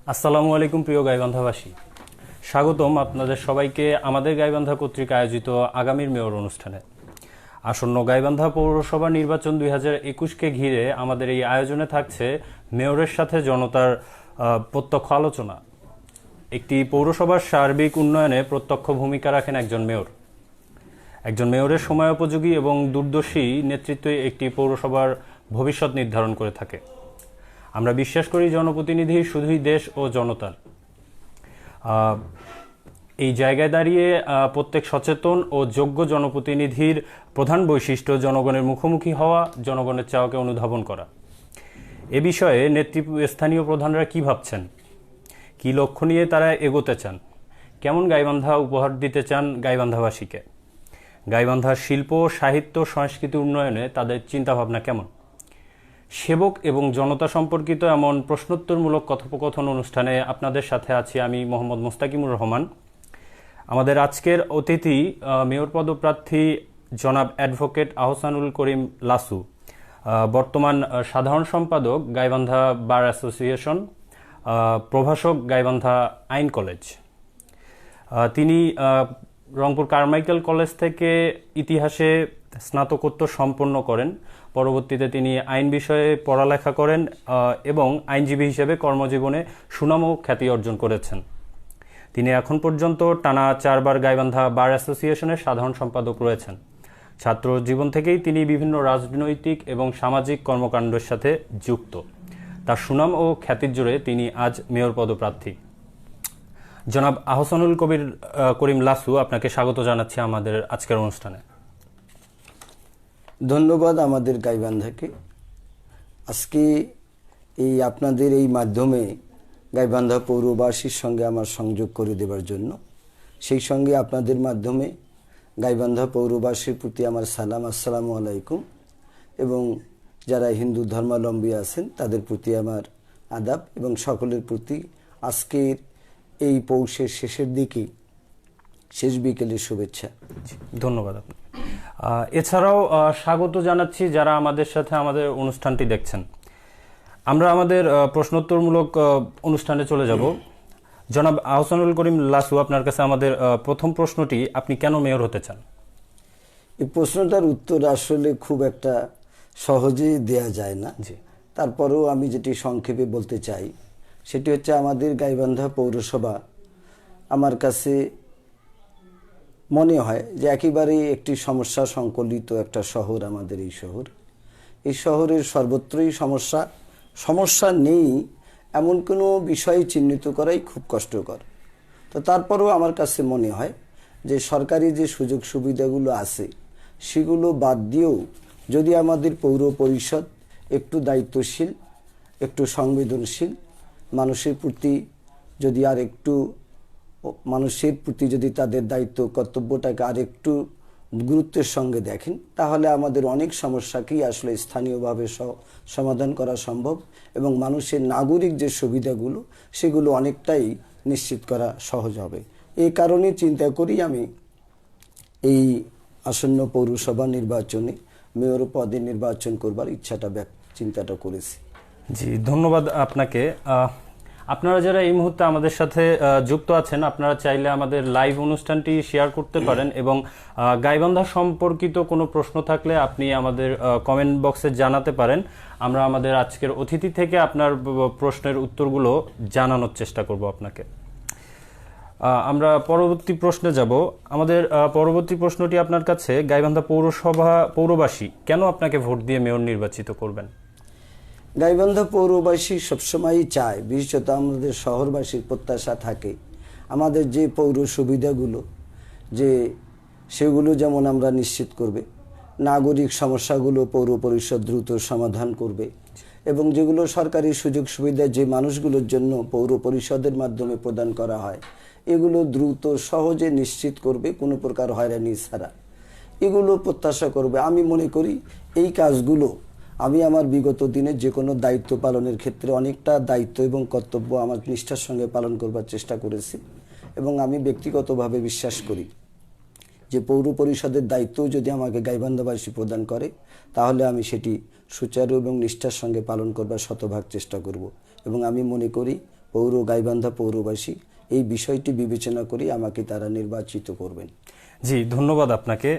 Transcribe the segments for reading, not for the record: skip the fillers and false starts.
আসসালামু আলাইকুম প্রিয় গাইবান্ধাবাসী, স্বাগতম আপনাদের সবাইকে আমাদের গাইবান্ধা কর্তৃক আয়োজিত আগামীর মেয়র অনুষ্ঠানে। আসন্ন গাইবান্ধা পৌরসভা নির্বাচন 2021কে ঘিরে আমাদের এই আয়োজনে থাকছে মেয়রের সাথে জনতার প্রত্যক্ষ আলোচনা। একটি পৌরসভার সার্বিক উন্নয়নে প্রত্যক্ষ ভূমিকা রাখেন একজন মেয়র। একজন মেয়রের সময়োপযোগী এবং দূরদর্শী নেতৃত্ব একটি পৌরসভার ভবিষ্যৎ নির্ধারণ করে থাকে। আমরা বিশ্বাস করি জনপ্রতিনিধি শুধুই দেশ ও জনতার। এই জায়গায় দাঁড়িয়ে প্রত্যেক সচেতন ও যোগ্য জনপ্রতিনিধির প্রধান বৈশিষ্ট্য জনগণের মুখোমুখি হওয়া, জনগণের চাওয়াকে অনুধাবন করা। এ বিষয়ে স্থানীয় প্রধানরা কি ভাবছেন, কি লক্ষ্য নিয়ে তারা এগোতে চান, কেমন গাইবান্ধা উপহার দিতে চান গাইবান্ধাবাসীকে, গাইবান্ধার শিল্প, সাহিত্য, সংস্কৃতি উন্নয়নে তাদের চিন্তাভাবনা কেমন, সেবক এবং জনতা সম্পর্কিত এমন প্রশ্নোত্তরমূলক কথোপকথন অনুষ্ঠানে আপনাদের সাথে আছি আমি মোহাম্মদ মোস্তাকিমুর রহমান। আমাদের আজকের অতিথি মেয়র পদপ্রার্থী জনাব অ্যাডভোকেট আহসানুল করিম লাসু, বর্তমান সাধারণ সম্পাদক গাইবান্ধা বার অ্যাসোসিয়েশন, প্রভাষক গাইবান্ধা আইন কলেজ। তিনি রংপুর কারমাইকেল কলেজ থেকে ইতিহাসে স্নাতকোত্তর সম্পন্ন করেন। পরবর্তীতে তিনি আইন বিষয়ে পড়ালেখা করেন এবং আইনজীবী হিসেবে কর্মজীবনে সুনাম ও খ্যাতি অর্জন করেছেন। তিনি এখন পর্যন্ত টানা 4 বার গাইবান্ধা বার অ্যাসোসিয়েশনের সাধারণ সম্পাদক রয়েছেন। ছাত্র জীবন থেকেই তিনি বিভিন্ন রাজনৈতিক এবং সামাজিক কর্মকাণ্ডের সাথে যুক্ত। তার সুনাম ও খ্যাতির জোরে তিনি আজ মেয়র পদপ্রার্থী। জনাব আহসানুল করিম লাসু, আপনাকে স্বাগত জানাচ্ছি আমাদের আজকের অনুষ্ঠানে। ধন্যবাদ আমাদের গাইবান্ধাকে আজকে এই আপনাদের এই মাধ্যমে গাইবান্ধা পৌরবাসীর সঙ্গে আমার সংযোগ করে দেবার জন্য। সেই সঙ্গে আপনাদের মাধ্যমে গাইবান্ধা পৌরবাসীর প্রতি আমার সালাম, আসসালামু আলাইকুম, এবং যারা হিন্দু ধর্মাবলম্বী আছেন তাদের প্রতি আমার আদাব, এবং সকলের প্রতি আজকের এই পৌষের শেষের দিকে শেষ বিকেলের শুভেচ্ছা। ধন্যবাদ আপনাকে। এছাড়াও স্বাগত জানাচ্ছি যারা আমাদের সাথে আমাদের অনুষ্ঠানটি দেখছেন। আমরা আমাদের প্রশ্নোত্তরমূলক অনুষ্ঠানে চলে যাব। জনাব আহসানুল করিম লাসু, আপনার কাছে আমাদের প্রথম প্রশ্নটি, আপনি কেন মেয়র হতে চান? এই প্রশ্নটার উত্তর আসলে খুব একটা সহজে দেয়া যায় না। তারপরেও আমি যেটি সংক্ষেপে বলতে চাই সেটি হচ্ছে আমাদের গাইবান্ধা পৌরসভা আমার কাছে মনে হয় যে একেবারেই একটি সমস্যা সংকলিত একটা শহর। আমাদের এই শহরের সর্বত্রই সমস্যা নেই এমন কোনো বিষয় চিহ্নিত করাই খুব কষ্টকর। তো তারপরেও আমার কাছে মনে হয় যে সরকারি যে সুযোগ সুবিধাগুলো আছে সেগুলো বাদ দিয়েও যদি আমাদের পৌর পরিষদ একটু দায়িত্বশীল, একটু সংবেদনশীল, মানুষের প্রতি যদি তাদের দায়িত্ব কর্তব্যটাকে আরেকটু গুরুত্বের সঙ্গে দেখেন, তাহলে আমাদের অনেক সমস্যাকেই আসলে স্থানীয়ভাবে সমাধান করা সম্ভব, এবং মানুষের নাগরিক যে সুবিধাগুলো সেগুলো অনেকটাই নিশ্চিত করা সহজ হবে। এই কারণে চিন্তা করি আমি এই আসন্ন পৌরসভা নির্বাচনে মেয়র পদে নির্বাচন করবার চিন্তাটা করেছি। জি, ধন্যবাদ আপনাকে। আপনারা যারা এই মুহূর্তে আমাদের সাথে যুক্ত আছেন, আপনারা চাইলে আমাদের লাইভ অনুষ্ঠানটি শেয়ার করতে পারেন, এবং গাইবান্ধা সম্পর্কিত কোনো প্রশ্ন থাকলে আপনি আমাদের কমেন্ট বক্সে জানাতে পারেন। আমরা আমাদের আজকের অতিথি থেকে আপনার প্রশ্নের উত্তরগুলো জানানোর চেষ্টা করব আপনাকে। আমরা পরবর্তী প্রশ্নে যাব। আমাদের পরবর্তী প্রশ্নটি আপনার কাছে, গাইবান্ধা পৌরবাসী কেন আপনাকে ভোট দিয়ে মেয়র নির্বাচিত করবেন? গাইবান্ধা পৌরবাসী সবসময়ই চায়, বিশেষত আমাদের শহরবাসীর প্রত্যাশা থাকে আমাদের যে পৌর সুবিধাগুলো সেগুলো যেমন আমরা নিশ্চিত করবে, নাগরিক সমস্যাগুলো পৌর পরিষদ দ্রুত সমাধান করবে, এবং যেগুলো সরকারি সুযোগ সুবিধা যে মানুষগুলোর জন্য পৌর পরিষদের মাধ্যমে প্রদান করা হয় এগুলো দ্রুত সহজে নিশ্চিত করবে, কোনো প্রকার হয়রানি ছাড়া। এগুলো প্রত্যাশা করবে। আমি মনে করি এই কাজগুলো আমি আমার বিগত দিনে যে কোনো দায়িত্ব পালনের ক্ষেত্রে অনেকটা দায়িত্ব এবং কর্তব্য আমার নিষ্ঠার সঙ্গে পালন করবার চেষ্টা করেছি, এবং আমি ব্যক্তিগতভাবে বিশ্বাস করি যে পৌর পরিষদের দায়িত্বও যদি আমাকে গাইবান্ধাবাসী প্রদান করে তাহলে আমি সেটি সুচারু এবং নিষ্ঠার সঙ্গে পালন করবার শতভাগ চেষ্টা করব। এবং আমি মনে করি গাইবান্ধা পৌরবাসী এই বিষয়টি বিবেচনা করে আমাকে তারা নির্বাচিত করবেন। জি, ধন্যবাদ আপনাকে।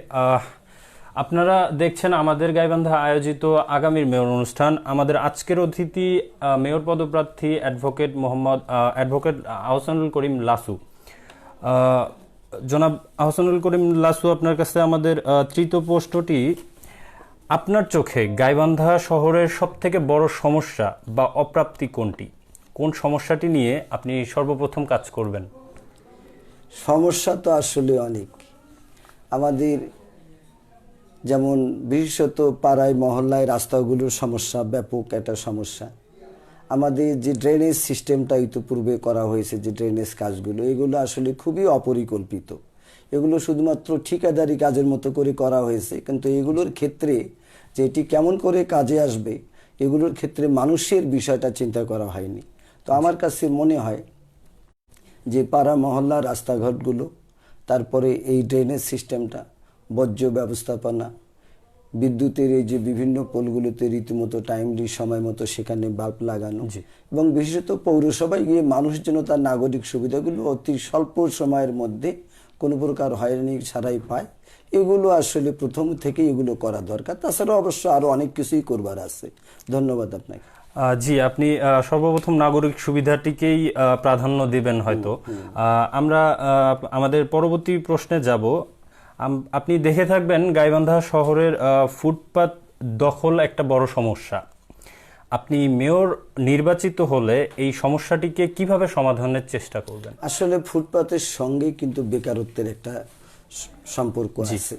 আপনারা দেখছেন আমাদের গাইবান্ধা আয়োজিত আগামীর মেয়র অনুষ্ঠান। আমাদের আজকের অতিথি মেয়র পদপ্রার্থী অ্যাডভোকেট আহসানুল করিম লাসু। জনাব আহসানুল করিম লাসু, আপনার কাছে আমাদের তৃতীয় প্রশ্নটি, আপনার চোখে গাইবান্ধা শহরের সবথেকে বড় সমস্যা বা অপ্রাপ্তি কোনটি? কোন সমস্যাটি নিয়ে আপনি সর্বপ্রথম কাজ করবেন? সমস্যা তো আসলে অনেক। আমাদের যেমন বিশেষত পাড়ায় মহল্লায় রাস্তাগুলোর সমস্যা ব্যাপক একটা সমস্যা। আমাদের যে ড্রেনেজ সিস্টেমটা ইতিপূর্বে করা হয়েছে, যে ড্রেনেজ কাজগুলো, এগুলো আসলে খুবই অপরিকল্পিত। এগুলো শুধুমাত্র ঠিকাদারি কাজের মতো করে করা হয়েছে, কিন্তু এগুলোর ক্ষেত্রে যে এটি কেমন করে কাজে আসবে এগুলোর ক্ষেত্রে মানুষের বিষয়টা চিন্তা করা হয়নি। তো আমার কাছে মনে হয় যে পাড়া মহল্লা রাস্তাঘাটগুলো, তারপরে এই ড্রেনেজ সিস্টেমটা, বর্জ্য ব্যবস্থাপনা, বিদ্যুতের এই যে বিভিন্ন পোলগুলোতে রীতিমতো টাইমলি সময় মতো সেখানে বাল্ব লাগানো, এবং বিশেষত পৌরসভায় গিয়ে মানুষ যেন তার নাগরিক সুবিধাগুলো অতি স্বল্প সময়ের মধ্যে কোনো প্রকার হয়রানি ছাড়াই পায়, এগুলো আসলে প্রথম থেকেই এগুলো করা দরকার। তাছাড়া অবশ্য আরো অনেক কিছুই করবার আছে। ধন্যবাদ আপনাকে। জি, আপনি সর্বপ্রথম নাগরিক সুবিধাটিকেই প্রাধান্য দিবেন হয়তো। আমরা আমাদের পরবর্তী প্রশ্নে যাব। আপনি দেখে থাকবেন গাইবান্ধা শহরের ফুটপাত দখল একটা বড় সমস্যা। আপনি মেয়র নির্বাচিত হলে এই সমস্যাটিকে কিভাবে সমাধানের চেষ্টা করবেন? আসলে ফুটপাতের সঙ্গে কিন্তু বেকারত্বের একটা সম্পর্ক আছে।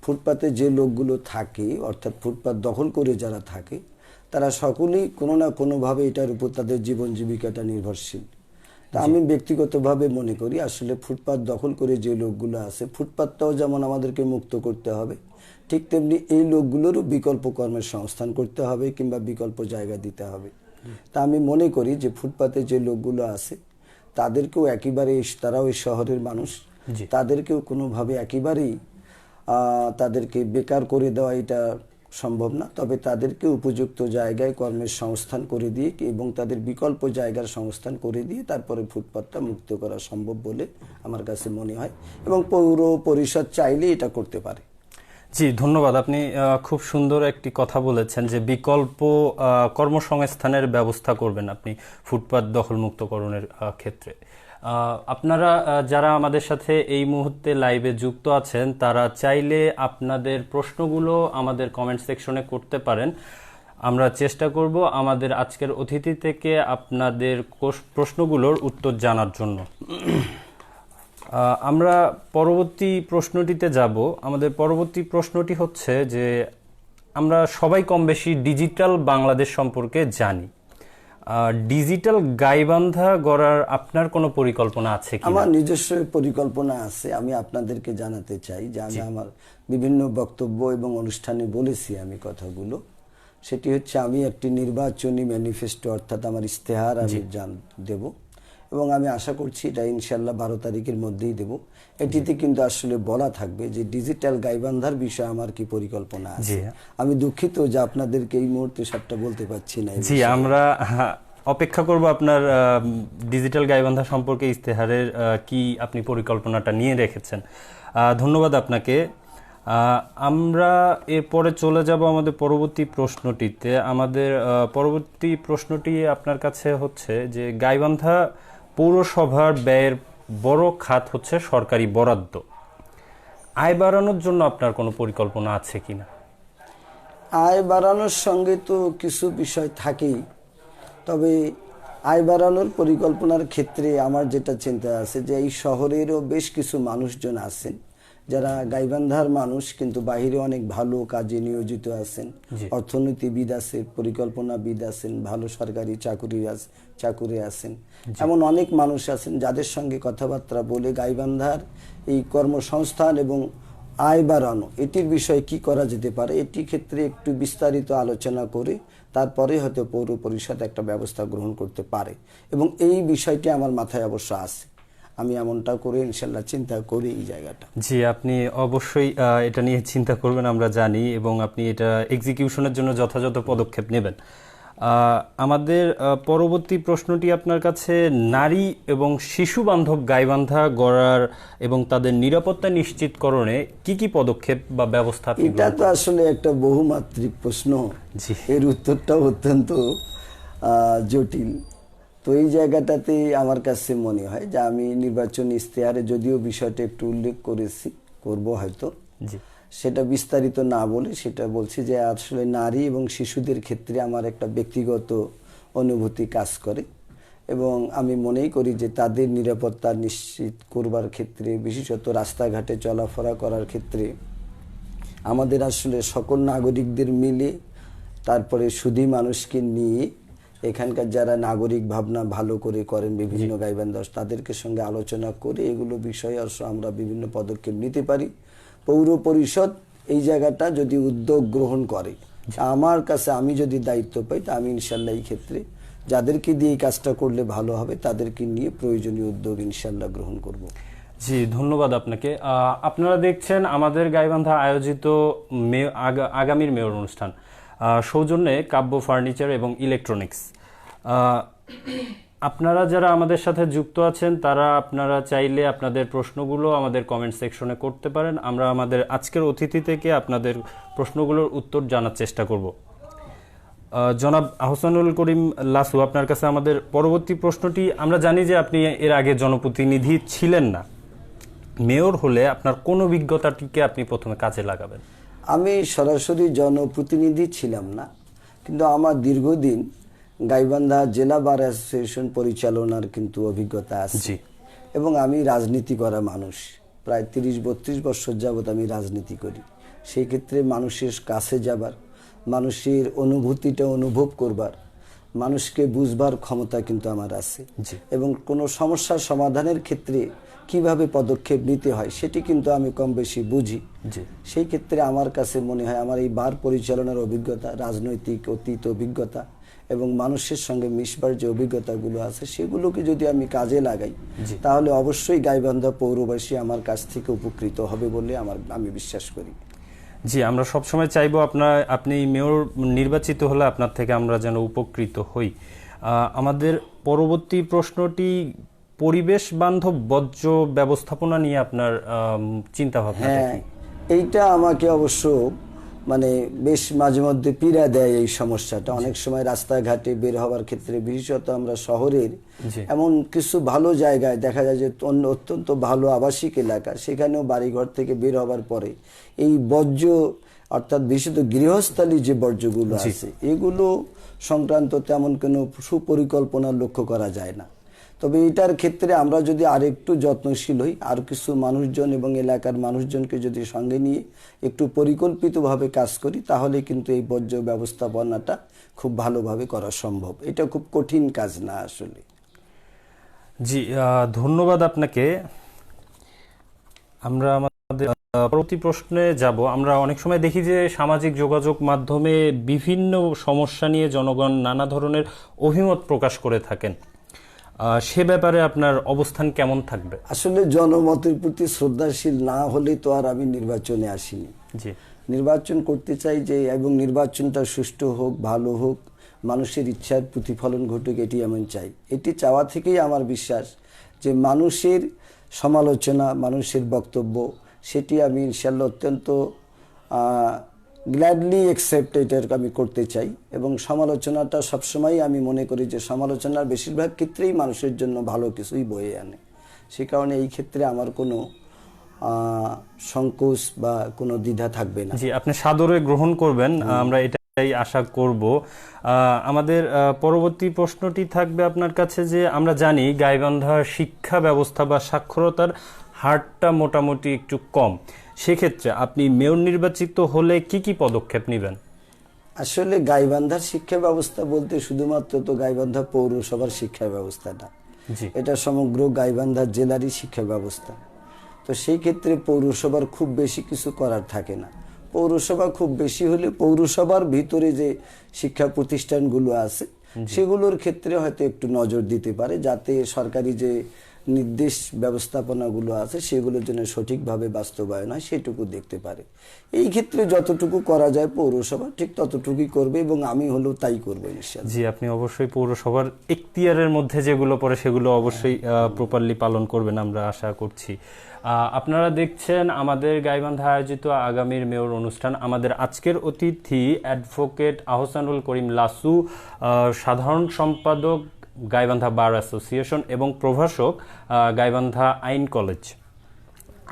ফুটপাতে যে লোকগুলো থাকে, অর্থাৎ ফুটপাত দখল করে যারা থাকে, তারা সকলেই কোনো না কোনোভাবে এটার উপর তাদের জীবন জীবিকাটা নির্ভরশীল। তা আমি ব্যক্তিগতভাবে মনে করি আসলে ফুটপাত দখল করে যে লোকগুলো আছে, ফুটপাতটাও যেমন আমাদেরকে মুক্ত করতে হবে, ঠিক তেমনি এই লোকগুলোরও বিকল্প কর্মের সংস্থান করতে হবে কিংবা বিকল্প জায়গা দিতে হবে। তা আমি মনে করি যে ফুটপাতে যে লোকগুলো আছে তাদেরকেও একেবারে, তারাও এই শহরের মানুষ, তাদেরকেও কোনোভাবে একেবারেই তাদেরকে বেকার করে দেওয়া এটা সম্ভব না। তবে তাদেরকে উপযুক্ত জায়গায় কর্মের সংস্থান করে দিয়ে এবং তাদের বিকল্প জায়গার সংস্থান করে দিয়ে তারপরে ফুটপাতটা মুক্ত করা সম্ভব বলে আমার কাছে মনে হয়, এবং পৌর পরিষদ চাইলে এটা করতে পারে। জি, ধন্যবাদ। আপনি খুব সুন্দর একটি কথা বলেছেন যে বিকল্প কর্মসংস্থানের ব্যবস্থা করবেন আপনি ফুটপাত দখলমুক্তকরণের ক্ষেত্রে। আপনারা যারা আমাদের সাথে এই মুহূর্তে লাইভে যুক্ত আছেন, তারা চাইলে আপনাদের প্রশ্নগুলো আমাদের কমেন্ট সেকশনে করতে পারেন। আমরা চেষ্টা করব আমাদের আজকের অতিথি থেকে আপনাদের প্রশ্নগুলোর উত্তর জানার জন্য। আমরা পরবর্তী প্রশ্নটিতে যাব। আমাদের পরবর্তী প্রশ্নটি হচ্ছে যে আমরা সবাই কম বেশি ডিজিটাল বাংলাদেশ সম্পর্কে জানি। ডিজিটাল গাইবান্ধা গড়ার আপনার কোনো পরিকল্পনা আছে কি? আমার নিজস্ব পরিকল্পনা আছে। আমি আপনাদেরকে জানাতে চাই যে আমি আমার বিভিন্ন বক্তব্য এবং অনুষ্ঠানে বলেছি আমি কথাগুলো। সেটি হচ্ছে আমি একটি নির্বাচনী ম্যানিফেস্টো, অর্থাৎ আমার ইস্তেহার আমি দেব, এবং আমি আশা করছি এটা ইনশাল্লাহ 12 তারিখের মধ্যেই দেব। এটিতে কিন্তু আসলে বলা থাকবে যে ডিজিটাল গাইবান্ধার বিষয়ে আমার কি পরিকল্পনা আছে। আমি দুঃখিত যে আপনাদেরকে এই মুহূর্তে সবটা বলতে পারছি না। জি, আমরা অপেক্ষা করব আপনার ডিজিটাল গাইবান্ধা সম্পর্কে ইস্তেহারের কি আপনি পরিকল্পনাটা নিয়ে রেখেছেন। ধন্যবাদ আপনাকে। আমরা এরপরে চলে যাব আমাদের পরবর্তী প্রশ্নটিতে। আমাদের পরবর্তী প্রশ্নটি আপনার কাছে হচ্ছে যে গাইবান্ধা পৌরসভার ব্যয়ের বড় খাত হচ্ছে সরকারি বরাদ্দ। আয় বাড়ানোর জন্য আপনার কোনো পরিকল্পনা আছে কিনা? আয় বাড়ানোর সঙ্গে তো কিছু বিষয় থাকেই, তবে আয় বাড়ানোর পরিকল্পনার ক্ষেত্রে আমার যেটা চিন্তা আছে যে এই শহরেরও বেশ কিছু মানুষজন আছেন যারা গাইবান্ধার মানুষ, কিন্তু বাহিরে অনেক ভালো কাজে নিয়োজিত আছেন, অর্থনীতিবিদ আছেন, পরিকল্পনাবিদ আছেন, ভালো সরকারি চাকুরি আছেন। এমন অনেক মানুষ আছেন যাদের সঙ্গে কথাবার্তা বলে গাইবান্ধার এই কর্মসংস্থান এবং আয় বাড়ানো এটির বিষয়ে কি করা যেতে পারে, এটি ক্ষেত্রে একটু বিস্তারিত আলোচনা করে তারপরে হয়তো পৌর পরিষদ একটা ব্যবস্থা গ্রহণ করতে পারে, এবং এই বিষয়টি আমার মাথায় অবশ্য আছে। আমি এমনটা করে ইনশাল্লাহ চিন্তা করি এই জায়গাটা। জি, আপনি অবশ্যই এটা নিয়ে চিন্তা করবেন আমরা জানি, এবং আপনি এটা এক্সিকিউশনের জন্য যথাযথ পদক্ষেপ নেবেন। আমাদের পরবর্তী প্রশ্নটি আপনার কাছে, নারী এবং শিশু বান্ধব গাইবান্ধা গড়ার এবং তাদের নিরাপত্তা নিশ্চিতকরণে কি কি পদক্ষেপ বা ব্যবস্থা আপনি এটা তো আসলে একটা বহুমাত্রিক প্রশ্ন। জি। এর উত্তরটাও অত্যন্ত জটিল। তো এই জায়গাটাতে আমার কাছে মনে হয় যে আমি নির্বাচনী ইশতেহারে যদিও বিষয়টা একটু উল্লেখ করেছি, করব হয়তো, জি, সেটা বিস্তারিত না বলে সেটা বলছি যে আসলে নারী এবং শিশুদের ক্ষেত্রে আমার একটা ব্যক্তিগত অনুভূতি কাজ করে এবং আমি মনেই করি যে তাদের নিরাপত্তা নিশ্চিত করবার ক্ষেত্রে, বিশেষত রাস্তাঘাটে চলাফেরা করার ক্ষেত্রে আমাদের আসলে সকল নাগরিকদের মিলে, তারপরে শুধু মানুষকে নিয়ে, এখানকার যারা নাগরিক ভাবনা ভালো করে করেন বিভিন্ন গাইবান্ধা, তাদেরকে সঙ্গে আলোচনা করে এগুলো বিষয়ে আমরা বিভিন্ন পদক্ষেপ নিতে পারি। পৌর পরিষদ এই জায়গাটা যদি উদ্যোগ গ্রহণ করে, আমার কাছে আমি যদি দায়িত্ব পাই, তা আমি ইনশাল্লাহ এই ক্ষেত্রে যাদেরকে দিয়ে এই কাজটা করলে ভালো হবে তাদেরকে নিয়ে প্রয়োজনীয় উদ্যোগ ইনশাল্লাহ গ্রহণ করব। জি, ধন্যবাদ আপনাকে। আপনারা দেখছেন আমাদের গাইবান্ধা আয়োজিত আগামীর মেয়র অনুষ্ঠান, সৌজন্যে কাব্য ফার্নিচার এবং ইলেকট্রনিক্স। আপনারা যারা আমাদের সাথে যুক্ত আছেন তারা আপনারা চাইলে আপনাদের প্রশ্নগুলো আমাদের কমেন্ট সেকশনে করতে পারেন। আমরা আমাদের আজকের অতিথি থেকে আপনাদের প্রশ্নগুলোর উত্তর জানার চেষ্টা করব। জনাব আহসানুল করিম লাসু, আপনার কাছে আমাদের পরবর্তী প্রশ্নটি, আমরা জানি যে আপনি এর আগে জনপ্রতিনিধি ছিলেন না, মেয়র হলে আপনার কোন অভিজ্ঞতাটিকে আপনি প্রথমে কাজে লাগাবেন? আমি সরাসরি জনপ্রতিনিধি ছিলাম না, কিন্তু আমার দীর্ঘদিন গাইবান্ধা জেলা বার অ্যাসোসিয়েশন পরিচালনার কিন্তু অভিজ্ঞতা আছে এবং আমি রাজনীতি করা মানুষ, প্রায় 30-32 বছর যাবৎ আমি রাজনীতি করি। সেই ক্ষেত্রে মানুষের কাছে যাবার, মানুষের অনুভূতিটা অনুভব করবার, মানুষকে বুঝবার ক্ষমতা কিন্তু আমার আছে এবং কোনো সমস্যার সমাধানের ক্ষেত্রে কিভাবে পদক্ষেপ নিতে হয় সেটি কিন্তু আমি কম বেশি বুঝি। সেই ক্ষেত্রে আমার কাছে মনে হয় আমার এই বার পরিচালনার অভিজ্ঞতা, রাজনৈতিক অতীত অভিজ্ঞতা এবং মানুষের সঙ্গে মিশবার যে অভিজ্ঞতাগুলো আছে সেগুলোকে যদি আমি কাজে লাগাই, তাহলে অবশ্যই গাইবান্ধা পৌরবাসী আমার কাছ থেকে উপকৃত হবে বলে আমি বিশ্বাস করি। জি, আমরা সবসময় চাইবো আপনি মেয়র নির্বাচিত হলে আপনার থেকে আমরা যেন উপকৃত হই। আমাদের পরবর্তী প্রশ্নটি, পরিবেশ বান্ধব বর্জ্য ব্যবস্থাপনা নিয়ে আপনার চিন্তা ভাবনা। হ্যাঁ, এইটা আমাকে অবশ্য মানে বেশ মাঝে মধ্যে পীড়া দেয় এই সমস্যাটা। অনেক সময় রাস্তাঘাটে বের হওয়ার ক্ষেত্রে, বিশেষত আমরা শহরের এমন কিছু ভালো জায়গায় দেখা যায় যে অত্যন্ত ভালো আবাসিক এলাকা, সেখানেও বাড়িঘর থেকে বের হওয়ার পরে এই বর্জ্য, অর্থাৎ বিশেষত গৃহস্থালী যে বর্জ্যগুলো আছে এগুলো সংক্রান্ত তেমন কোনো সুপরিকল্পনা লক্ষ্য করা যায় না। তবে এটার ক্ষেত্রে আমরা যদি আরেকটু যত্নশীল হই, আর কিছু মানুষজন এবং এলাকার মানুষজনকে যদি সঙ্গে নিয়ে একটু পরিকল্পিতভাবে কাজ করি, তাহলে কিন্তু এই বর্জ্য ব্যবস্থাপনাটা খুব ভালোভাবে করা সম্ভব। এটা খুব কঠিন কাজ না আসলে। জি, ধন্যবাদ আপনাকে। আমরা আমাদের পরবর্তী প্রশ্নে যাব। আমরা অনেক সময় দেখি যে সামাজিক যোগাযোগ মাধ্যমে বিভিন্ন সমস্যা নিয়ে জনগণ নানা ধরনের অভিমত প্রকাশ করে থাকেন, সে ব্যাপারে আপনার অবস্থান কেমন থাকবে? আসলে জনমতের প্রতি শ্রদ্ধাশীল না হলে তো আর আমি নির্বাচনে আসিনি। নির্বাচন করতে চাই যে, এবং নির্বাচনটা সুষ্ঠু হোক, ভালো হোক, মানুষের ইচ্ছার প্রতিফলন ঘটুক, এটি আমি চাই। এটি চাওয়া থেকেই আমার বিশ্বাস যে মানুষের সমালোচনা, মানুষের বক্তব্য, সেটি আমি ইনশাল্লাহ অত্যন্ত গ্ল্যাডলি অ্যাকসেপ্ট এটার আমি করতে চাই। এবং সমালোচনাটা সবসময় আমি মনে করি যে সমালোচনার বেশিরভাগ ক্ষেত্রেই মানুষের জন্য ভালো কিছুই বয়ে আনে। সে কারণে এই ক্ষেত্রে আমার কোনো সংকোচ বা কোনো দ্বিধা থাকবে না। জি, আপনি সাদরে গ্রহণ করবেন, আমরা এটাই আশা করব। আমাদের পরবর্তী প্রশ্নটি থাকবে আপনার কাছে যে, আমরা জানি গাইবান্ধার শিক্ষা ব্যবস্থা বা সাক্ষরতার হারটা মোটামুটি একটু কম, সেক্ষেত্রে আপনি মেয়র নির্বাচিত হলে কি কি পদক্ষেপ নেবেন? আসলে গাইবান্ধার শিক্ষা ব্যবস্থা বলতে শুধুমাত্র তো গাইবান্ধা পৌরসভার শিক্ষা ব্যবস্থা না, এটা সমগ্র গাইবান্ধা জেলারই শিক্ষা ব্যবস্থা। তো সেই ক্ষেত্রে পৌরসভার খুব বেশি কিছু করার থাকে না। পৌরসভা খুব বেশি হলে পৌরসভার ভিতরে যে শিক্ষা প্রতিষ্ঠানগুলো আছে সেগুলোর ক্ষেত্রে হয়তো একটু নজর দিতে পারে, যাতে সরকারি যে নির্দেশ ব্যবস্থাপনাগুলো আছে সেগুলোর জন্য সঠিকভাবে বাস্তবায়ন হয় সেটুকু দেখতে পারে। এই ক্ষেত্রে যতটুকু করা যায় পৌরসভা ঠিক ততটুকুই করবে এবং আমি হলেও তাই করবো ইনশাআল্লাহ। জি, আপনি অবশ্যই পৌরসভার এখতিয়ারের মধ্যে যেগুলো পড়ে সেগুলো অবশ্যই প্রপারলি পালন করবেন আমরা আশা করছি। আপনারা দেখছেন আমাদের গাইবান্ধা আয়োজিত আগামীর মেয়র অনুষ্ঠান। আমাদের আজকের অতিথি অ্যাডভোকেট আহসানুল করিম লাসু, সাধারণ সম্পাদক গাইবান্ধা বার অ্যাসোসিয়েশন এবং প্রভাষক গাইবান্ধা আইন কলেজ।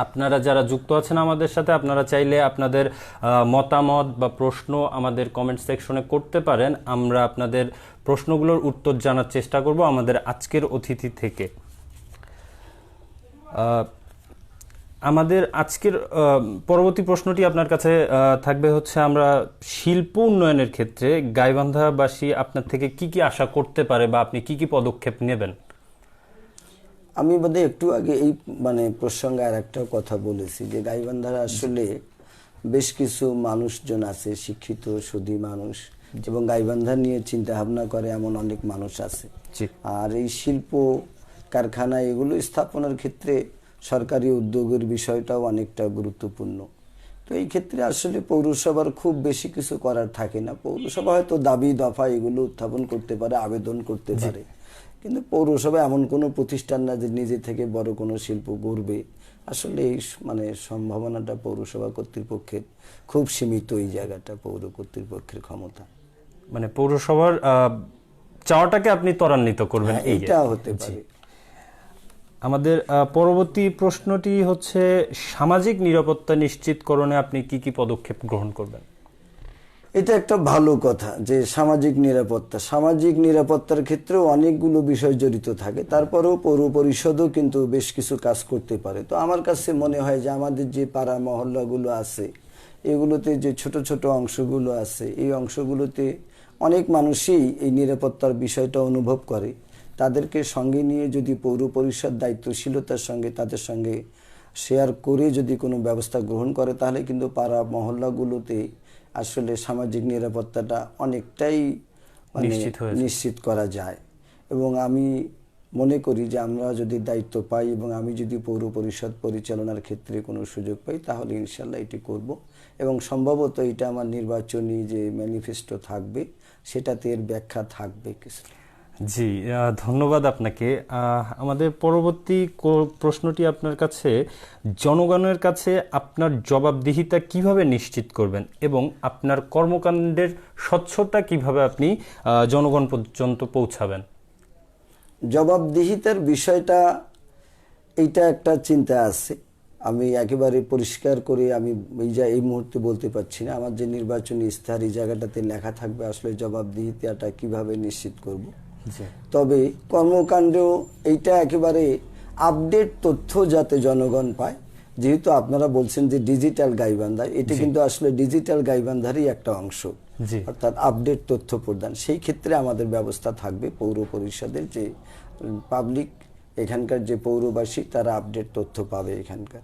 আপনারা যারা যুক্ত আছেন আমাদের সাথে, আপনারা চাইলে আপনাদের মতামত বা প্রশ্ন আমাদের কমেন্ট সেকশনে করতে পারেন। আমরা আপনাদের প্রশ্নগুলোর উত্তর জানার চেষ্টা করব আমাদের আজকের অতিথি থেকে। আমাদের আজকের পরবর্তী প্রশ্নটি আপনার কাছে থাকবে হচ্ছে, আমরা শিল্প উন্নয়নের ক্ষেত্রে গাইবান্ধাবাসী আপনার থেকে কি কি আশা করতে পারে বা আপনি কি কি পদক্ষেপ নেবেন? আমি বোধহয় একটু আগে এই প্রসঙ্গে আর একটা কথা বলেছি যে গাইবান্ধার আসলে বেশ কিছু মানুষজন আছে, শিক্ষিত সুধী মানুষ, এবং গাইবান্ধা নিয়ে চিন্তা ভাবনা করে এমন অনেক মানুষ আছে। আর এই শিল্প কারখানা এগুলো স্থাপনের ক্ষেত্রে সরকারি উদ্যোগের বিষয়টাও অনেকটা গুরুত্বপূর্ণ। তো এই ক্ষেত্রে আসলে পৌরসভার খুব বেশি কিছু করার থাকে না। পৌরসভা হয়তো দাবি দফা এগুলো উত্থাপন করতে পারে, আবেদন করতে পারে, কিন্তু পৌরসভা এমন কোনো প্রতিষ্ঠান না যে নিজে থেকে বড় কোনো শিল্প গড়বে। আসলে এই সম্ভাবনাটা পৌরসভা কর্তৃপক্ষের খুব সীমিত, এই জায়গাটা পৌর কর্তৃপক্ষের ক্ষমতা। পৌরসভার চাওয়াটাকে আপনি ত্বরান্বিত করবেন, এইটা হতে পারে। আমাদের পরবর্তী প্রশ্নটি হচ্ছে, সামাজিক নিরাপত্তা নিশ্চিতকরণে আপনি কি কি পদক্ষেপ গ্রহণ করবেন? এটা একটা ভালো কথা যে সামাজিক নিরাপত্তার ক্ষেত্রেও অনেকগুলো বিষয় জড়িত থাকে। তারপরেও পৌর পরিষদও কিন্তু বেশ কিছু কাজ করতে পারে। তো আমার কাছে মনে হয় যে আমাদের যে পাড়া মহল্লাগুলো আছে এগুলোতে যে ছোট ছোট অংশগুলো আছে, এই অংশগুলোতে অনেক মানুষই এই নিরাপত্তার বিষয়টা অনুভব করে। তাদেরকে সঙ্গে নিয়ে যদি পৌর পরিষদ দায়িত্বশীলতার সঙ্গে তাদের সঙ্গে শেয়ার করে যদি কোনো ব্যবস্থা গ্রহণ করে, তাহলে কিন্তু পাড়া মহল্লাগুলোতে আসলে সামাজিক নিরাপত্তাটা অনেকটাই নিশ্চিত করা যায়। এবং আমি মনে করি যে আমরা যদি দায়িত্ব পাই এবং আমি যদি পৌর পরিষদ পরিচালনার ক্ষেত্রে কোনো সুযোগ পাই, তাহলে ইনশাল্লাহ এটি করব। এবং সম্ভবত এটা আমার নির্বাচনী যে ম্যানিফেস্টো থাকবে সেটাতে এর ব্যাখ্যা থাকবে কিছু। জি, ধন্যবাদ আপনাকে। আমাদের পরবর্তী প্রশ্নটি আপনার কাছে, জনগণের কাছে আপনার জবাবদিহিতা কিভাবে নিশ্চিত করবেন এবং আপনার কর্মকাণ্ডের স্বচ্ছতা কিভাবে আপনি জনগণ পর্যন্ত পৌঁছাবেন? জবাবদিহিতার বিষয়টা এইটা একটা চিন্তা আছে। আমি একেবারে পরিষ্কার করে আমি এই মুহূর্তে বলতে পারছি না। আমার যে নির্বাচনী ইস্তাহার এই জায়গাটাতে লেখা থাকবে আসলে জবাবদিহিতাটা কিভাবে নিশ্চিত করব। তবে কর্মকাণ্ডেও এইটা একেবারে আপডেট তথ্য যাতে জনগণ পায়। যেহেতু আপনারা বলছেন যে ডিজিটাল গাইবান্ধা, এটা কিন্তু আসলে ডিজিটাল গাইবান্ধারই একটা অংশ, অর্থাৎ আপডেট তথ্য প্রদান। সেই ক্ষেত্রে আমাদের ব্যবস্থা থাকবে পৌর পরিষদের যে পাবলিক, এখানকার যে পৌরবাসী তারা আপডেট তথ্য পাবে এখানকার।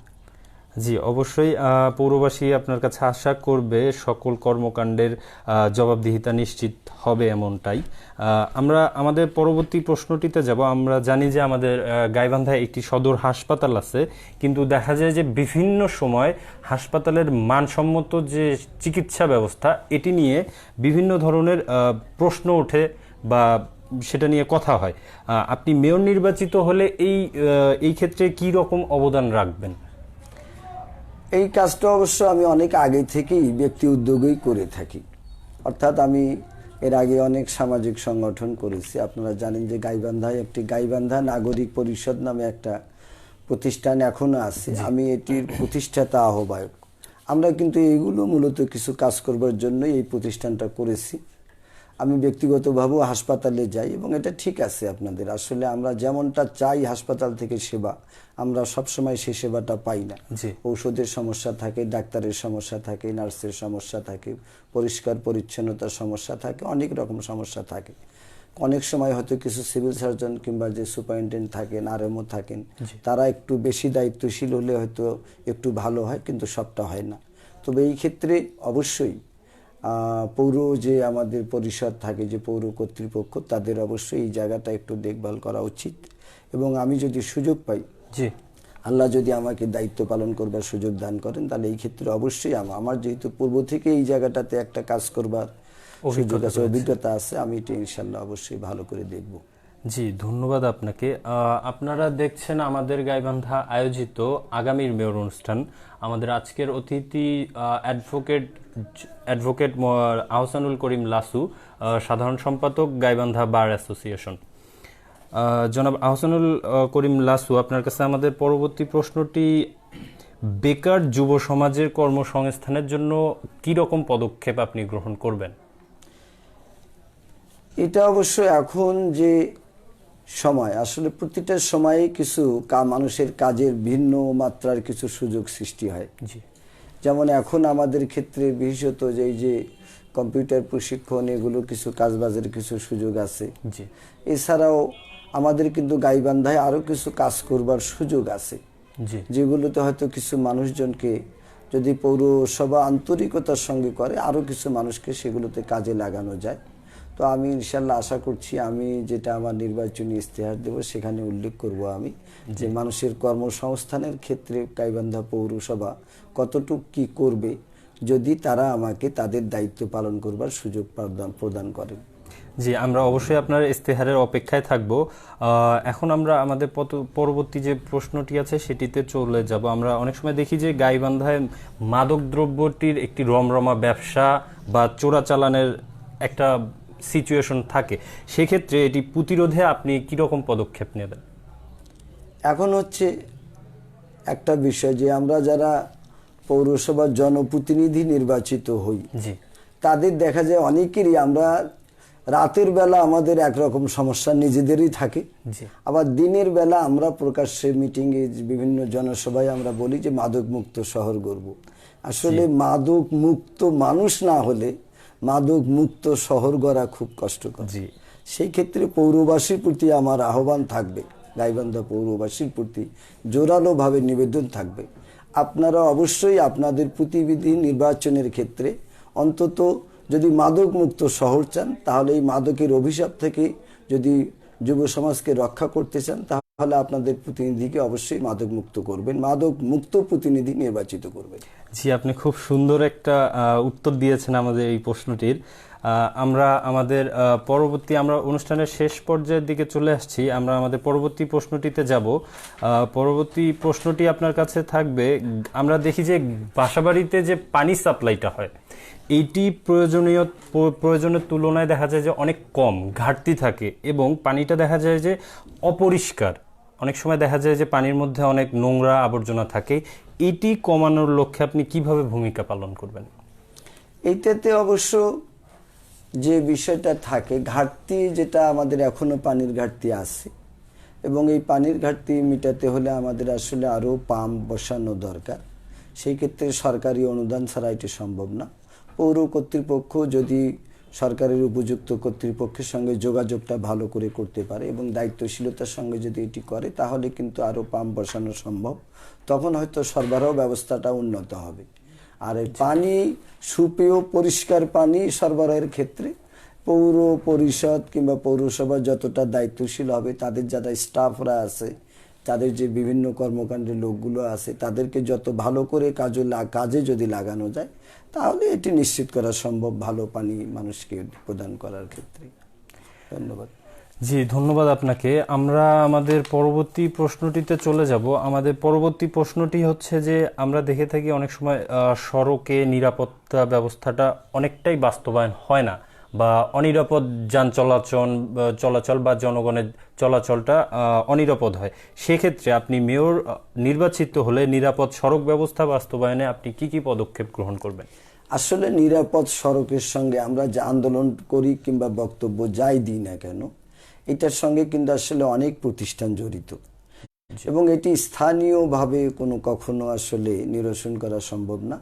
জি, অবশ্যই পৌরবাসী আপনার কাছে আশা করবে সকল কর্মকাণ্ডের জবাবদিহিতা নিশ্চিত হবে এমনটাই। আমরা আমাদের পরবর্তী প্রশ্নটিতে যাব। আমরা জানি যে আমাদের গাইবান্ধায় একটি সদর হাসপাতাল আছে, কিন্তু দেখা যায় যে বিভিন্ন সময় হাসপাতালের মানসম্মত যে চিকিৎসা ব্যবস্থা এটি নিয়ে বিভিন্ন ধরনের প্রশ্ন ওঠে বা সেটা নিয়ে কথা হয়। আপনি মেয়র নির্বাচিত হলে এই ক্ষেত্রে কি রকম অবদান রাখবেন? এই কাজটা অবশ্য আমি অনেক আগে থেকেই ব্যক্তি উদ্যোগেই করে থাকি। অর্থাৎ আমি এর আগে অনেক সামাজিক সংগঠন করেছি। আপনারা জানেন যে গাইবান্ধায় একটি গাইবান্ধা নাগরিক পরিষদ নামে একটা প্রতিষ্ঠান এখনো আছে। আমি এটির প্রতিষ্ঠাতা আহ্বায়ক। আমরা কিন্তু এইগুলো মূলত কিছু কাজ করবার জন্য এই প্রতিষ্ঠানটা করেছি। আমি ব্যক্তিগতভাবেও হাসপাতালে যাই এবং এটা ঠিক আছে আপনাদের। আসলে আমরা যেমনটা চাই হাসপাতাল থেকে সেবা, আমরা সবসময় সেই সেবাটা পাই না। ঔষধের সমস্যা থাকে, ডাক্তারের সমস্যা থাকে, নার্সের সমস্যা থাকে, পরিষ্কার পরিচ্ছন্নতার সমস্যা থাকে, অনেক রকম সমস্যা থাকে। অনেক সময় হয়তো কিছু সিভিল সার্জন কিংবা যে সুপারিনটেন্ডেন্ট থাকেন, আরএমও থাকেন, তারা একটু বেশি দায়িত্বশীল হলে হয়তো একটু ভালো হয়, কিন্তু সবটা হয় না। তবে এই ক্ষেত্রে অবশ্যই পৌর যে আমাদের পরিষদ থাকে, যে পৌর কর্তৃপক্ষ, তাদের অবশ্যই এই জায়গাটা একটু দেখভাল করা উচিত। এবং আমি যদি সুযোগ পাই, জি, আল্লাহ যদি আমাকে দায়িত্ব পালন করবার সুযোগ দান করেন, তাহলে এই ক্ষেত্রে অবশ্যই আমার যেহেতু পূর্ব থেকে এই জায়গাটাতে একটা কাজ করবার সুযোগ আছে, অভিজ্ঞতা আছে, আমি এটা ইনশাল্লাহ অবশ্যই ভালো করে দেখব। জি, ধন্যবাদ আপনাকে। আপনারা দেখছেন আমাদের গাইবান্ধা আয়োজিত আগামীর মেয়র অনুষ্ঠান। আমাদের আজকের অতিথি অ্যাডভোকেট আহসানুল করিম লাসু, সাধারণ সম্পাদক গাইবান্ধা বার অ্যাসোসিয়েশন। জনাব আহসানুল করিম লাসু, আপনার কাছে আমাদের পরবর্তী প্রশ্নটি, বেকার যুব সমাজের কর্মসংস্থানের জন্য কি রকম পদক্ষেপ আপনি গ্রহণ করবেন? এটা অবশ্য এখন যে সময়, আসলে প্রতিটা সময়ে কিছু মানুষের কাজের ভিন্ন মাত্রার কিছু সুযোগ সৃষ্টি হয়। জি, যেমন এখন আমাদের ক্ষেত্রে বিশেষত যে এই যে কম্পিউটার প্রশিক্ষণ, এগুলো কিছু কাজবাজের কিছু সুযোগ আছে। জি, এছাড়াও আমাদের কিন্তু গাইবান্ধায় আরো কিছু কাজ করবার সুযোগ আছে, জি, যেগুলোতে হয়তো কিছু মানুষজনকে যদি পৌরসভা আন্তরিকতার সঙ্গে করে, আরো কিছু মানুষকে সেগুলোতে কাজে লাগানো যায়। তো আমি ইনশাল্লাহ আশা করছি, আমি যেটা আমার নির্বাচনী ইস্তেহার দেব সেখানে উল্লেখ করব আমি, যে মানুষের কর্মসংস্থানের ক্ষেত্রে গাইবান্ধা পৌরসভা কতটুকু কি করবে, যদি তারা আমাকে তাদের দায়িত্ব পালন করবার সুযোগ প্রদান করেন। জি, আমরা অবশ্যই আপনার ইস্তেহারের অপেক্ষায় থাকব। এখন আমরা আমাদের পরবর্তী যে প্রশ্নটি আছে সেটিতে চলে যাব। আমরা অনেক সময় দেখি যে গাইবান্ধায় মাদক দ্রব্যটির একটি রমরমা ব্যবসা বা চোরাচালানের একটা সিচুয়েশন থাকে, সেক্ষেত্রে এটি প্রতিরোধে আপনি কিরকম পদক্ষেপ নেবেন? এখন হচ্ছে একটা বিষয় যে আমরা যারা পৌরসভার জনপ্রতিনিধি নির্বাচিত হই, জি, তাদের দেখা যায় অনেকেরই, আমরা রাতের বেলা আমাদের একরকম সমস্যা নিজেদেরই থাকে, জি, আবার দিনের বেলা আমরা প্রকাশ্যে মিটিংয়ে বিভিন্ন জনসভায় আমরা বলি যে মাদক মুক্ত শহর গড়ব। আসলে মাদক মুক্ত মানুষ না হলে মাদক মুক্ত শহর গড়া খুব কষ্টকর। জি, সেই ক্ষেত্রে পৌরবাসীর প্রতি আমার আহ্বান থাকবে, গাইবান্ধা পৌরবাসীর প্রতি জোরালোভাবে নিবেদন থাকবে, আপনারা অবশ্যই আপনাদের প্রতিনিধি নির্বাচনের ক্ষেত্রে অন্তত যদি মাদক মুক্ত শহর চান, তাহলে এই মাদকের অভিশাপ থেকে যদি যুব সমাজকে রক্ষা করতে চান, তাহলে আপনাদের প্রতিনিধিকে অবশ্যই মাদক মুক্ত করবেন, মাদক মুক্ত প্রতিনিধি নির্বাচিত করবেন। জি, আপনি খুব সুন্দর একটা উত্তর দিয়েছেন আমাদের এই প্রশ্নটির। আমরা আমাদের আমরা অনুষ্ঠানের শেষ পর্যায়ের দিকে চলে আসছি। আমরা আমাদের পরবর্তী প্রশ্নটিতে যাব। পরবর্তী প্রশ্নটি আপনার কাছে থাকবে, আমরা দেখি যে বাসাবাড়িতে যে পানি সাপ্লাইটা হয়, এইটি প্রয়োজনের তুলনায় দেখা যায় যে অনেক কম, ঘাটতি থাকে, এবং পানিটা দেখা যায় যে অপরিষ্কার। অনেক সময় দেখা যায় যে পানির মধ্যে অনেক নোংরা আবর্জনা থাকে। এটি কমানোর লক্ষ্যে আপনি কিভাবে ভূমিকা পালন করবেন? এইটাতে অবশ্য যে বিষয়টা থাকে, ঘাটতি যেটা আমাদের এখনো পানির ঘাটতি আছে, এবং এই পানির ঘাটতি মেটাতে হলে আমাদের আসলে আরো পাম্প বসানো দরকার। সেই ক্ষেত্রে সরকারি অনুদান ছাড়া এটি সম্ভব না। পৌর কর্তৃপক্ষ যদি সরকারের উপযুক্ত কর্তৃপক্ষের সঙ্গে যোগাযোগটা ভালো করে করতে পারে এবং দায়িত্বশীলতার সঙ্গে যদি এটি করে, তাহলে কিন্তু আরো পাম্প বসানো সম্ভব। তখন হয়তো সরবরাহ ব্যবস্থাটা উন্নত হবে। আর এই পানি, সুপেয় পরিষ্কার পানি সরবরাহের ক্ষেত্রে পৌর পরিষদ কিংবা পৌরসভা যতটা দায়িত্বশীল হবে, তাদের যারা স্টাফরা আছে, তাদের যে বিভিন্ন কর্মকাণ্ডের লোকগুলো আছে, তাদেরকে যত ভালো করে কাজে যদি লাগানো যায়, তাহলে এটি নিশ্চিত করা সম্ভব ভালো পানি মানুষকে প্রদান করার ক্ষেত্রে। ধন্যবাদ। জি, ধন্যবাদ আপনাকে। আমরা আমাদের পরবর্তী প্রশ্নটিতে চলে যাব। আমাদের পরবর্তী প্রশ্নটি হচ্ছে যে আমরা দেখে থাকি অনেক সময় সড়কে নিরাপত্তা ব্যবস্থাটা অনেকটাই বাস্তবায়ন হয় না, বা অনিরাপদ যান চলাচল বা জনগণের চলাচলটা অনিরাপদ হয়। সেক্ষেত্রে আপনি মেয়র নির্বাচিত হলে নিরাপদ সড়ক ব্যবস্থা বাস্তবায়নে আপনি কি কি পদক্ষেপ গ্রহণ করবেন? আসলে নিরাপদ সড়কের সঙ্গে আমরা যে আন্দোলন করি কিংবা বক্তব্য যাই দিই না কেন, এটার সঙ্গে কিন্তু আসলে অনেক প্রতিষ্ঠান জড়িত, এবং এটি স্থানীয়ভাবে কখনো আসলে নিরসন করা সম্ভব না।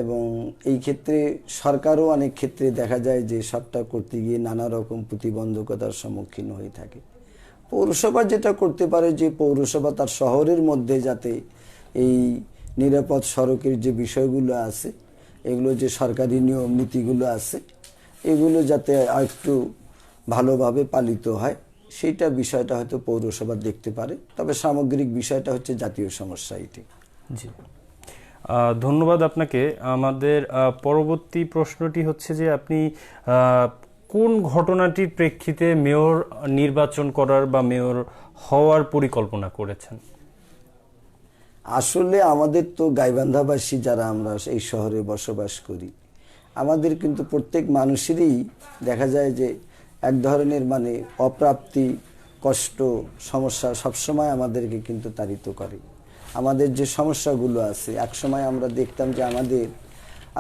এবং এই ক্ষেত্রে সরকারও অনেক ক্ষেত্রে দেখা যায় যে সবটা করতে গিয়ে নানা রকম প্রতিবন্ধকতার সম্মুখীন হয়ে থাকে। পৌরসভা যেটা করতে পারে, যে পৌরসভা তার শহরের মধ্যে যাতে এই নিরাপদ সড়কের যে বিষয়গুলো আছে এগুলো যে সরকারি নিয়ম নীতিগুলো আছে এগুলো যাতে আরেকটু ভালোভাবে পালিত হয় সেইটা বিষয়টা হয়তো পৌরসভা দেখতে পারে, তবে সামগ্রিক বিষয়টা হচ্ছে জাতীয় সমস্যা এটি। জি, ধন্যবাদ আপনাকে। আমাদের পরবর্তী প্রশ্নটি হচ্ছে যে আপনি কোন ঘটনাটির প্রেক্ষিতে মেয়র নির্বাচন করার বা মেয়র হওয়ার পরিকল্পনা করেছেন? আসলে আমাদের তো গাইবান্ধাবাসী যারা আমরা এই শহরে বসবাস করি, আমাদের কিন্তু প্রত্যেক মানুষেরই দেখা যায় যে এক ধরনের মানে অপ্রাপ্তি, কষ্ট, সমস্যা সবসময় আমাদেরকে কিন্তু তাড়িত করে। আমাদের যে সমস্যাগুলো আছে, একসময় আমরা দেখতাম যে আমাদের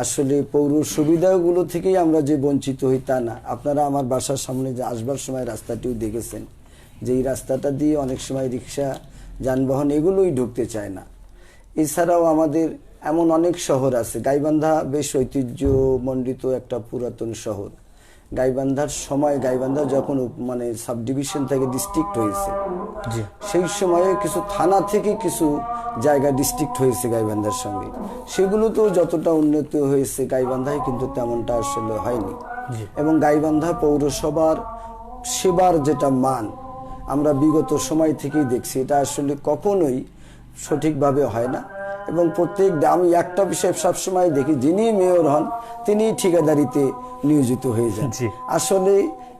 আসলে পৌর সুবিধাগুলো থেকেই আমরা যে বঞ্চিত হই তা না। আপনারা আমার বাসার সামনে যে আসবার সময় রাস্তাটিও দেখেছেন যে এই রাস্তাটা দিয়ে অনেক সময় রিক্সা, যানবাহন এগুলোই ঢুকতে চায় না। এছাড়াও আমাদের এমন অনেক শহর আছে, গাইবান্ধা বেশ ঐতিহ্যমণ্ডিত একটা পুরাতন শহর। গাইবান্ধার সময় গাইবান্ধা যখন মানে সাব ডিভিশন থেকে ডিস্ট্রিক্ট হয়েছে, সেই সময়ে কিছু থানা থেকে কিছু জায়গা ডিস্ট্রিক্ট হয়েছে গাইবান্ধার সঙ্গে, সেগুলো তো যতটা উন্নত হয়েছে গাইবান্ধায় কিন্তু তেমনটা আসলে হয়নি। এবং গাইবান্ধা পৌরসভার সেবার যেটা মান আমরা বিগত সময় থেকেই দেখছি, এটা আসলে কখনোই সঠিকভাবে হয় না। এবং প্রত্যেক আমি একটা বিষয় সবসময় দেখি, যিনি মেয়র হন তিনি ঠিকাদারিতে নিয়োজিত হয়ে যান। আসলে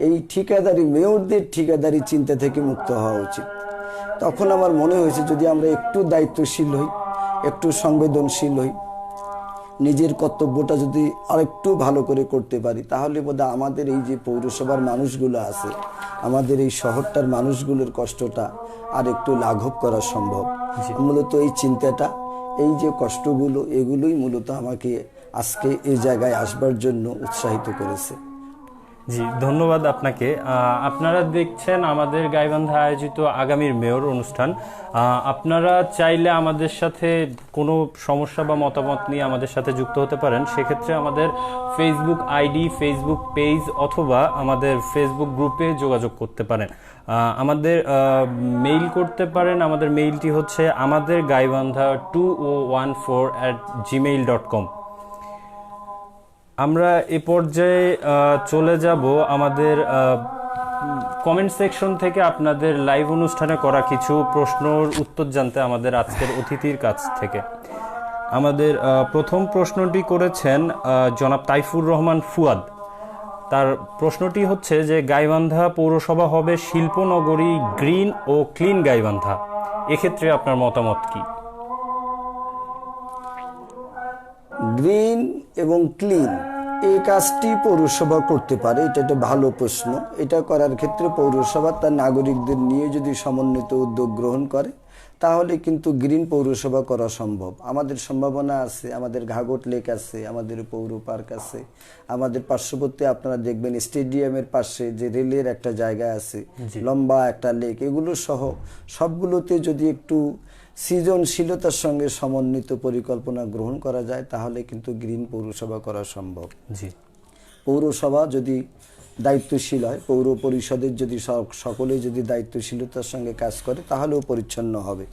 এই ঠিকাদারি, মেয়রদের ঠিকাদারি চিন্তা থেকে মুক্ত হওয়া উচিত। তখন আমার মনে হয়েছে যদি আমরা একটু দায়িত্বশীল হই, একটু সংবেদনশীল হই, নিজের কর্তব্যটা যদি আরেকটু ভালো করে করতে পারি, তাহলে বোধহয় আমাদের এই যে পৌরসভার মানুষগুলো আছে, আমাদের এই শহরটার মানুষগুলোর কষ্টটা আর একটু লাঘব করা সম্ভব। মূলত এই চিন্তাটা, এই যে কষ্টগুলো, এগুলোই মূলত আমাকে আজকে এই জায়গায় আসবার জন্য উৎসাহিত করেছে। জি, ধন্যবাদ আপনাকে। আপনারা দেখছেন আমাদের গাইবান্ধা আয়োজিত আগামীর মেয়র অনুষ্ঠান। আপনারা চাইলে আমাদের সাথে কোনো সমস্যা বা মতামত নিয়ে আমাদের সাথে যুক্ত হতে পারেন। সেক্ষেত্রে আমাদের ফেসবুক আইডি, ফেসবুক পেজ অথবা আমাদের ফেসবুক গ্রুপে যোগাযোগ করতে পারেন। আমাদের মেইল করতে পারেন। আমাদের মেইলটি হচ্ছে আমাদের গাইবান্ধা 2014@gmail.com। আমরা এ পর্যায়ে চলে যাব আমাদের কমেন্ট সেকশন থেকে আপনাদের লাইভ অনুষ্ঠানে করা কিছু প্রশ্নর উত্তর জানতে আমাদের আজকের অতিথির কাছ থেকে। আমাদের প্রথম প্রশ্নটি করেছেন জনাব তাইফুর রহমান ফুয়াদ। তার প্রশ্নটি হচ্ছে যে গাইবান্ধা পৌরসভা হবে শিল্পনগরী, গ্রিন ও ক্লিন গাইবান্ধা, এক্ষেত্রে আপনার মতামত কি? গ্রিন এবং ক্লিন এই কাজটি পৌরসভা করতে পারে, এটা একটা ভালো প্রশ্ন। এটা করার ক্ষেত্রে পৌরসভা তার নাগরিকদের নিয়ে যদি সমন্বিত উদ্যোগ গ্রহণ করে তাহলে কিন্তু গ্রিন পৌরসভা করা সম্ভব। আমাদের সম্ভাবনা আছে, আমাদের ঘাঘট লেক আছে, আমাদের পৌর পার্ক আছে, আমাদের পার্শ্ববর্তী আপনারা দেখবেন স্টেডিয়ামের পাশে যে রেলের একটা জায়গা আছে, লম্বা একটা লেক, এগুলো সহ সবগুলোতে যদি একটু সৃজনশীলতার সঙ্গে সমন্বিত পরিকল্পনা গ্রহণ করা যায় তাহলে কিন্তু গ্রিন পৌরসভা করা সম্ভব। জি, পৌরসভা যদি দায়িত্বশীল হয়, পৌর পরিষদের যদি সকলে যদি দায়িত্বশীলতার সঙ্গে কাজ করে তাহলেও পরিচ্ছন্ন হবে।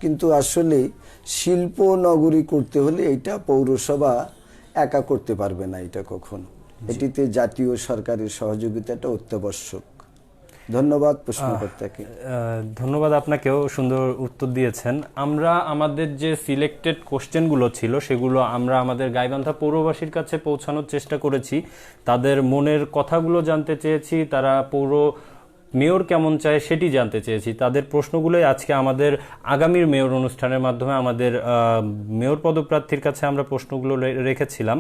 কিন্তু আসলে শিল্প নগরী করতে হলে এটা পৌরসভা একা করতে পারবে না, এটা কখনো। এটিতে জাতীয় সরকারের সহযোগিতাটা অত্যাবশ্যক। ধন্যবাদ প্রশ্নকর্তাকে। ধন্যবাদ আপনাকেও, সুন্দর উত্তর দিয়েছেন। আমরা আমাদের যে সিলেক্টেড কোশ্চেনগুলো ছিল সেগুলো আমরা আমাদের গাইবান্ধা পৌরবাসীর কাছে পৌঁছানোর চেষ্টা করেছি। তাদের মনের কথাগুলো জানতে চেয়েছি, তারা পৌর মেয়র কেমন চায় সেটি জানতে চেয়েছি। তাদের প্রশ্নগুলোই আজকে আমাদের আগামীর মেয়র অনুষ্ঠানের মাধ্যমে আমাদের মেয়র পদপ্রার্থীর কাছে আমরা প্রশ্নগুলো রেখেছিলাম।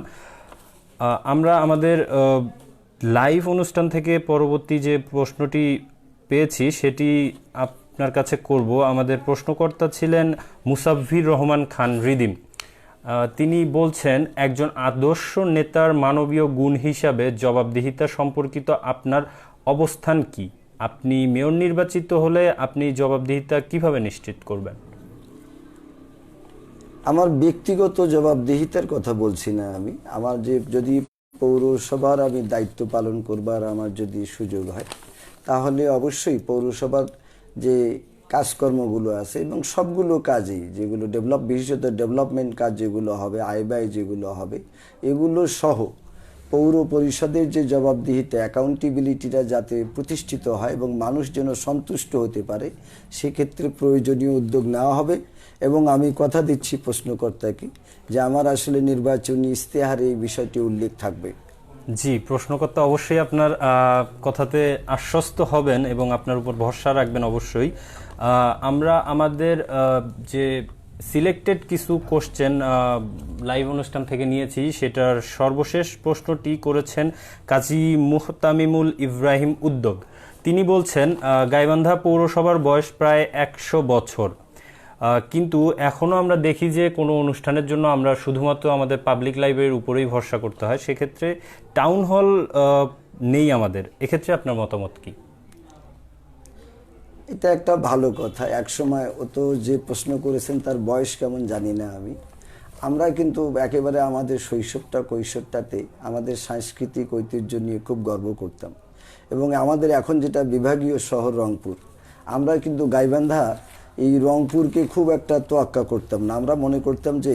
আমরা আমাদের লাইভ অনুষ্ঠান থেকে পরবর্তী যে প্রশ্নটি পেয়েছি সেটি আপনার কাছে করব। আমাদের প্রশ্নকর্তা ছিলেন মুসাফির রহমান খান রিদিম। তিনি বলছেন, একজন আদর্শ নেতার মানবীয় গুণ হিসাবে জবাবদিহিতা সম্পর্কিত আপনার অবস্থান কি? আপনি মেয়র নির্বাচিত হলে আপনি জবাবদিহিতা কিভাবে নিশ্চিত করবেন? আমার ব্যক্তিগত জবাবদিহিতার কথা বলছি না আমি। আমার যে যদি পৌরসভার আমি দায়িত্ব পালন করবার আমার যদি সুযোগ হয় তাহলে অবশ্যই পৌরসভার যে কাজকর্মগুলো আছে এবং সবগুলো কাজেই যেগুলো বিশেষত ডেভেলপমেন্ট কাজ যেগুলো হবে, আয় ব্যয় যেগুলো হবে, এগুলো সহ পৌর পরিষদের যে জবাবদিহিতা, অ্যাকাউন্টেবিলিটিটা যাতে প্রতিষ্ঠিত হয় এবং মানুষ যেন সন্তুষ্ট হতে পারে, সেক্ষেত্রে প্রয়োজনীয় উদ্যোগ নেওয়া হবে। এবং আমি কথা দিচ্ছি প্রশ্নকর্তাকে যে আমার আসলে নির্বাচনী ইশতেহারে এই বিষয়টি উল্লেখ থাকবে। জি, প্রশ্নকর্তা অবশ্যই আপনার কথাতে আশ্বস্ত হবেন এবং আপনার উপর ভরসা রাখবেন অবশ্যই। আমরা আমাদের যে সিলেক্টেড কিছু কোশ্চেন লাইভ অনুষ্ঠান থেকে নিয়েছি, সেটার সর্বশেষ প্রশ্নটি করেছেন কাজী মুহতামিমুল ইব্রাহিম উদ্যোগ। তিনি বলছেন, গাইবান্ধা পৌরসভার বয়স প্রায় 100 বছর, কিন্তু এখনও আমরা দেখি যে কোনো অনুষ্ঠানের জন্য আমরা শুধুমাত্র আমাদের পাবলিক লাইব্রেরির উপরেই ভরসা করতে হয়। সেক্ষেত্রে টাউন হল নেই আমাদের, এক্ষেত্রে আপনার মতামত কি? এটা একটা ভালো কথা। একসময় ও তো যে প্রশ্ন করেছেন তার বয়স কেমন জানি না আমি। আমরা কিন্তু একেবারে আমাদের কৈশোরটাতে আমাদের সাংস্কৃতিক ঐতিহ্য নিয়ে খুব গর্ব করতাম এবং আমাদের এখন যেটা বিভাগীয় শহর রংপুর, আমরা কিন্তু গাইবান্ধা এই রংপুরকে খুব একটা তোয়াক্কা করতাম না। আমরা মনে করতাম যে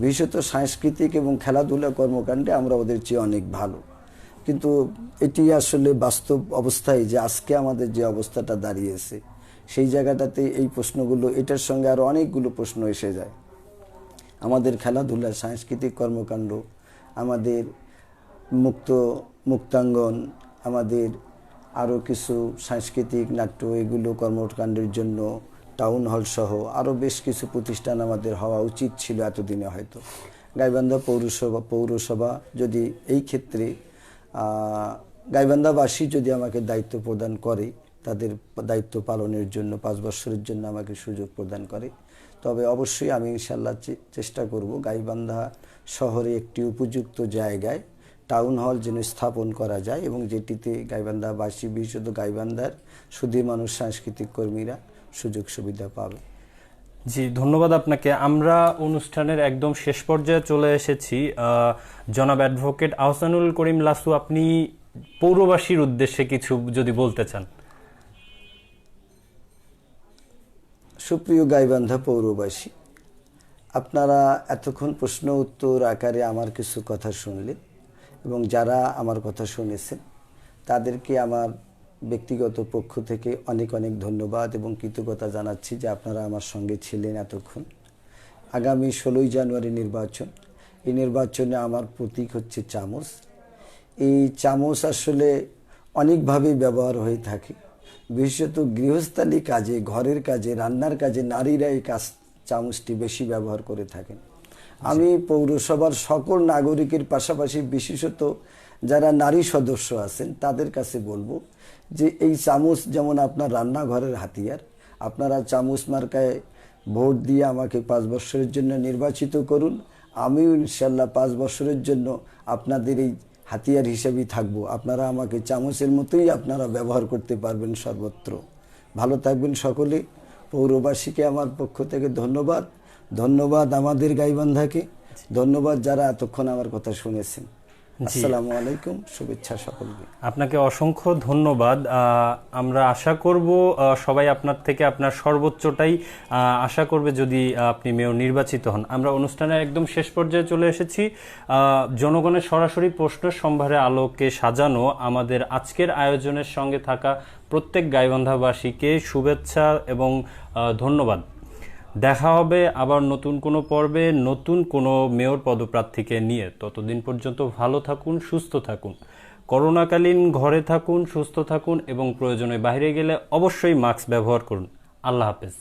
বিশেষত সাংস্কৃতিক এবং খেলাধুলা কর্মকাণ্ডে আমরা ওদের চেয়ে অনেক ভালো। কিন্তু এটি আসলে বাস্তব অবস্থায় যে আজকে আমাদের যে অবস্থাটা দাঁড়িয়েছে, সেই জায়গাটাতে এই প্রশ্নগুলো, এটার সঙ্গে আরও অনেকগুলো প্রশ্ন এসে যায়। আমাদের খেলাধুলা, সাংস্কৃতিক কর্মকাণ্ড, আমাদের মুক্তাঙ্গন, আমাদের আরও কিছু সাংস্কৃতিক নাট্য, এগুলো কর্মকাণ্ডের জন্য টাউন হল সহ আরও বেশ কিছু প্রতিষ্ঠান আমাদের হওয়া উচিত ছিল এতদিনে। হয়তো গাইবান্ধা পৌরসভা যদি এই ক্ষেত্রে গাইবান্ধাবাসী যদি আমাকে দায়িত্ব প্রদান করে, তাদের দায়িত্ব পালনের জন্য 5 বছরের জন্য আমাকে সুযোগ প্রদান করে, তবে অবশ্যই আমি ইনশাল্লাহ চেষ্টা করব গাইবান্ধা শহরে একটি উপযুক্ত জায়গায় টাউন হল যেন স্থাপন করা যায় এবং যেটিতে গাইবান্ধাবাসী, বিশেষত গাইবান্ধার সুধী সাংস্কৃতিক কর্মীরা সুযোগ সুবিধা পাবে। জি, ধন্যবাদ আপনাকে। আমরা অনুষ্ঠানের একদম শেষ পর্যায়ে চলে এসেছি। জনাব অ্যাডভোকেট আহসানুল করিম লাসু, আপনি পৌরবাসীর উদ্দেশ্যে কিছু যদি বলতে চান। সুপ্রিয় গাইবান্ধা পৌরবাসী, আপনারা এতক্ষণ প্রশ্ন উত্তর আকারে আমার কিছু কথা শুনলেন এবং যারা আমার কথা শুনেছেন তাদেরকে আমার ব্যক্তিগত পক্ষ থেকে অনেক অনেক ধন্যবাদ এবং কৃতজ্ঞতা জানাচ্ছি যে আপনারা আমার সঙ্গে ছিলেন এতক্ষণ। আগামী 16ই জানুয়ারি নির্বাচন, এই নির্বাচনে আমার প্রতীক হচ্ছে চামচ। এই চামচ আসলে অনেকভাবেই ব্যবহার হয়ে থাকে, বিশেষত গৃহস্থালী কাজে, ঘরের কাজে, রান্নার কাজে নারীরা এই চামচটি বেশি ব্যবহার করে থাকেন। আমি পৌরসভার সকল নাগরিকের পাশাপাশি বিশেষত যারা নারী সদস্য আছেন তাদের কাছে বলবো যে এই চামচ যেমন আপনার রান্নাঘরের হাতিয়ার, আপনারা চামচ মার্কায় ভোট দিয়ে আমাকে 5 বছরের জন্য নির্বাচিত করুন। আমিও ইনশাল্লাহ 5 বছরের জন্য আপনাদের এই হাতিয়ার হিসেবেই থাকবো। আপনারা আমাকে চামচের মতোই আপনারা ব্যবহার করতে পারবেন সর্বত্র। ভালো থাকবেন সকলে। পৌরবাসীকে আমার পক্ষ থেকে ধন্যবাদ। ধন্যবাদ আমাদের গাইবান্ধাকে, ধন্যবাদ যারা এতক্ষণ আমার কথা শুনেছেন। আসসালামু আলাইকুম, শুভেচ্ছা সকলকে। আপনাকে অসংখ্য ধন্যবাদ। আমরা আশা করব সবাই আপনার থেকে আপনার সর্বোচ্চটাই আশা করবে যদি আপনি মেয়র নির্বাচিত হন। আমরা অনুষ্ঠানের একদম শেষ পর্যায়ে চলে এসেছি। জনগণের সরাসরি প্রশ্ন সম্ভারে আলোকে সাজানো আমাদের আজকের আয়োজনের সঙ্গে থাকা প্রত্যেক গাইবান্ধাবাসীকে শুভেচ্ছা এবং ধন্যবাদ। দেখা হবে আবার নতুন কোনো পর্বে, নতুন কোনো মেয়র পদপ্রার্থীকে নিয়ে। ততদিন পর্যন্ত ভালো থাকুন, সুস্থ থাকুন। করোনাকালীন ঘরে থাকুন, সুস্থ থাকুন এবং প্রয়োজনে বাইরে গেলে অবশ্যই মাস্ক ব্যবহার করুন। আল্লাহ হাফেজ।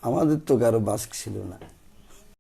আমাদের তো কারো মাস্ক ছিল না।